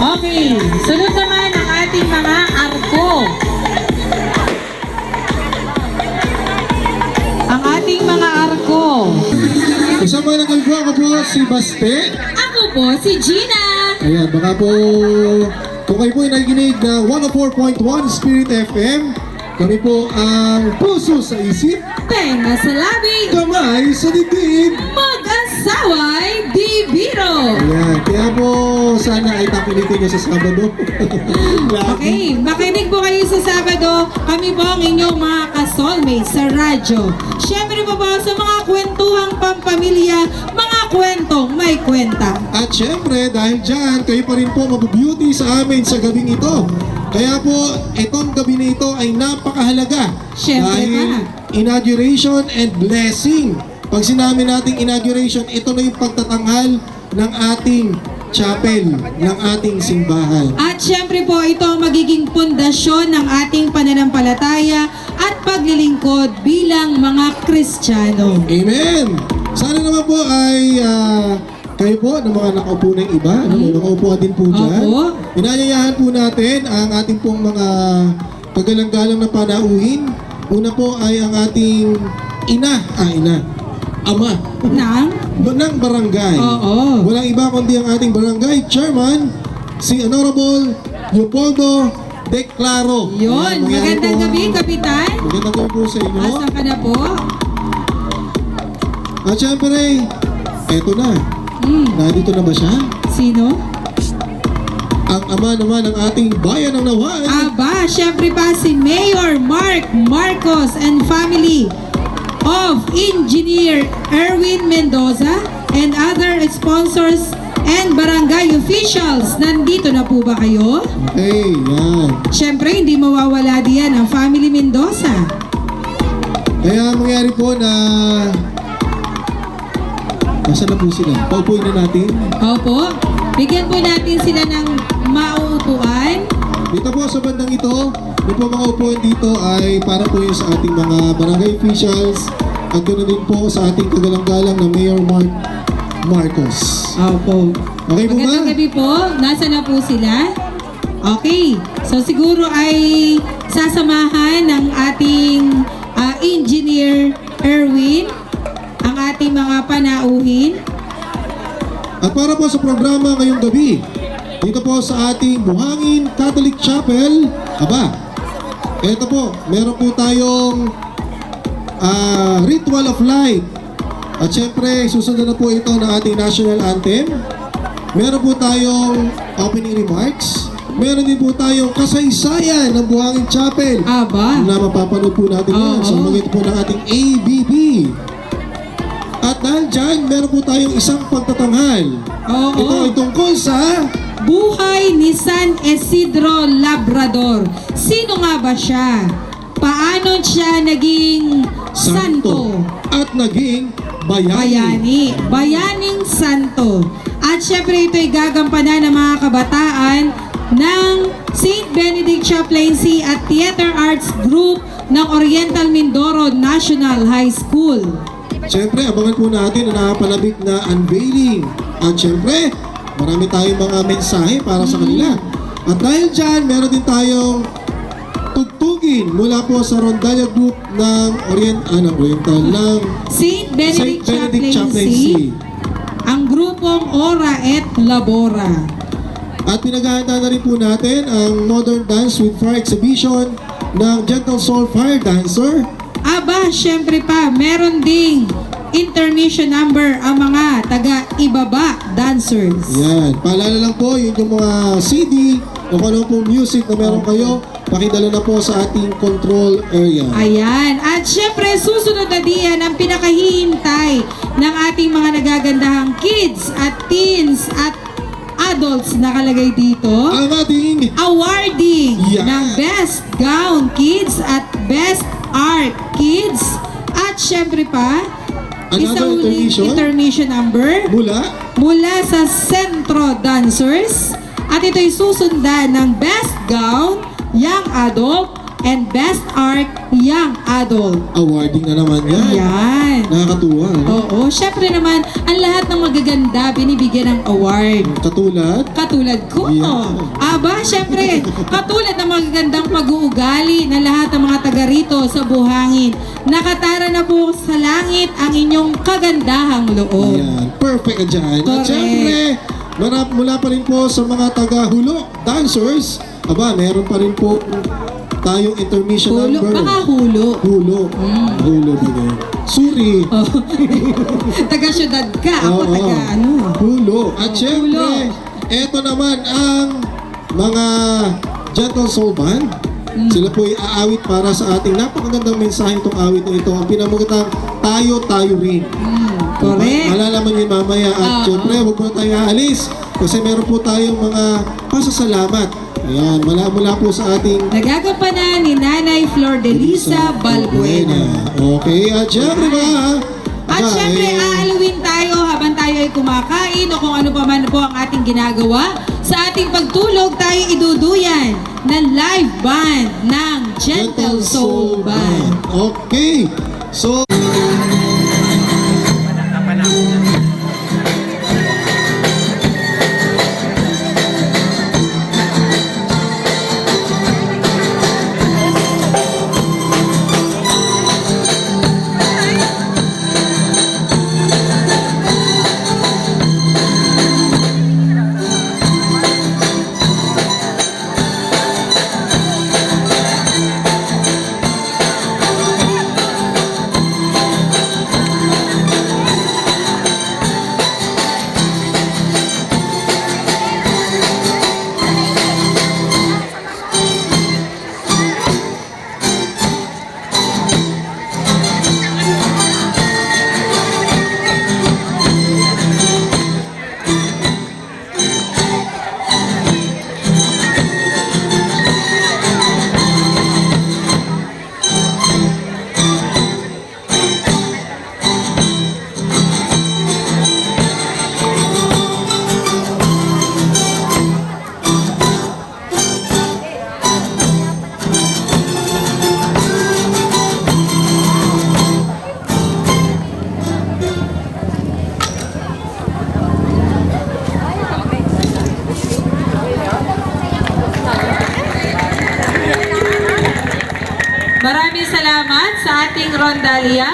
Okay, sunod naman ang ating mga arko. Ang ating mga arko. Kasama ng kalbo, ako po si Baste. Ako po si Gina. Ayan, baka po kung kayo po ay nakikinig na 104.1 Spirit FM, kami po ang puso sa isip, Tenga sa labi. kamay sa dibdib. Mag-asaway di biro. Ayan, kaya po sana ay takilitin nyo sa Sabado. Okay, makinig po kayo sa Sabado. Kami po ang inyong mga ka-soulmates sa radyo. Siyempre po sa mga kwentuhang pampamilya, mga kwentong may kwenta. At syempre, dahil dyan, kayo pa rin po mabubeauty sa amin sa gabing ito. Kaya po, itong gabi na ito ay napakahalaga. Syempre dahil pa. inauguration and blessing. Pag sinabi nating inauguration, ito na yung pagtatanghal ng ating chapel, ng ating simbahan. At syempre po, ito ang magiging pundasyon ng ating pananampalataya at paglilingkod bilang mga Kristiyano. Amen! Sana naman po ay kayo po ng mga nakaupo ng iba, may nakaupuan din po dyan. Opo. Inayayahan po natin ang ating pong mga kagalang-galang na panauhin. Una po ay ang ating ama ng barangay. Oo. Walang iba kundi ang ating barangay chairman, si Honorable Leopoldo Declaro. Yun, Ayan, magandang po. gabi, Kapitan. Magandang gabi po sa inyo. Asan ka na po? At syempre, eto na. Nandito na ba siya? Sino? Ang ama naman ng ating bayan ng Nawan. Aba, syempre pa si Mayor Mark Marcos and family of Engineer Erwin Mendoza and other sponsors and barangay officials. Nandito na po ba kayo? Okay, yan. Syempre, hindi mawawala diyan ang family Mendoza. Kaya mangyari po na nasa na po sila? Paupuin na natin. Opo, bigyan po natin sila ng mauupuan. Dito po sa bandang ito, yung po mga upuan dito ay para po yun sa ating mga barangay officials at ganoon din po sa ating kagalang-galang na Mayor Mark Marcos. Opo. Okay po ba? Magandang gabi po. Nasa na po sila? Okay. So siguro ay sasamahan ng ating Engineer Erwin ang ating mga panauhin. At para po sa programa ngayong gabi, dito po sa ating Buhangin Catholic Chapel, eto po, meron po tayong Ritual of Light. At syempre, susunod na po ito ng ating national anthem. Meron po tayong opening remarks. Meron din po tayong kasaysayan ng Buhangin Chapel. Aba. Na mapapanood po natin yan sa mga po ng ating ABB. At dahil dyan, meron po tayong isang pagtatanghal. Oo. Ito ay tungkol sa Buhay ni San Isidro Labrador. Sino nga ba siya? Paano siya naging santo? at naging bayani. Bayaning santo. At syempre ito ay gagampanan ng mga kabataan ng St. Benedict Chaplaincy at Theater Arts Group ng Oriental Mindoro National High School. Siyempre, abangan po natin ang nakapalabik na unveiling. At siyempre, marami tayong mga mensahe para sa kanila. At dahil dyan, meron din tayong tugtugin mula po sa Rondalia Group ng ng St. Benedict, St. Benedict Chaplaincy, ang grupong Ora et Labora. At pinaghahanda na rin po natin ang Modern Dance with Fire exhibition ng Gentle Soul Fire Dancer. Aba, syempre pa, meron ding intermission number ang mga taga-ibaba dancers. Yan. Paalala lang po, yun yung mga CD o kung ano pong music na meron kayo, pakidala na po sa ating control area. Ayan. At syempre, susunod na diyan ang pinakahihintay ng ating mga nagagandahang kids at teens at adults nakalagay dito. Ang ating Awarding Yeah. ng Best Gown Kids at Best Art Kids. At syempre pa, isang uling intermission number mula sa Centro Dancers. At ito'y susundan ng Best Gown, Young Adult, and Best Art Young Adult. Awarding na naman yan. Yan. Nakakatuwa. no? Oo, syempre naman, ang lahat ng magaganda binibigyan ng award. Katulad, Katulad ko. Yeah. Aba, syempre, katulad ng magagandang pag-uugali ng lahat ng mga taga rito sa Buhangin. Nakatara na po sa langit ang inyong kagandahang loob. yan. Perfect ka dyan. At Correct. syempre, mula pa rin po sa mga taga-hulo dancers, aba, meron pa rin po tayong intermission Hulo, number. baka hulo. Hulo. Hulo ba yun? Suri. Oh. Taga-syudad ka, ako Oo. taga ano. Hulo. At Oh, syempre, hulo. eto naman ang mga Gentle Soul Band. Sila po ay aawit para sa ating napakagandang mensahe itong awit na ito. Ang pinamagatang tayo, tayo rin. Correct. Malalaman niyo mamaya at Oo. syempre huwag po tayo aalis kasi meron po tayong mga pasasalamat. Ayan, mula po sa ating Nagagampanan ni Nanay Flor de Lisa Balbuena. Okay, at syempre ba? At syempre, aaluin tayo habang tayo ay kumakain o kung ano pa man po ang ating ginagawa. Sa ating pagtulog, tayo iduduyan ng live band ng Gentle Soul Band. Okay, so Maraming salamat sa ating rondalia.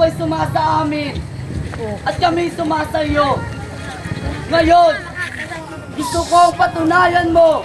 ay sumasa amin at kami sumasa iyo. Ngayon, gusto kong patunayan mo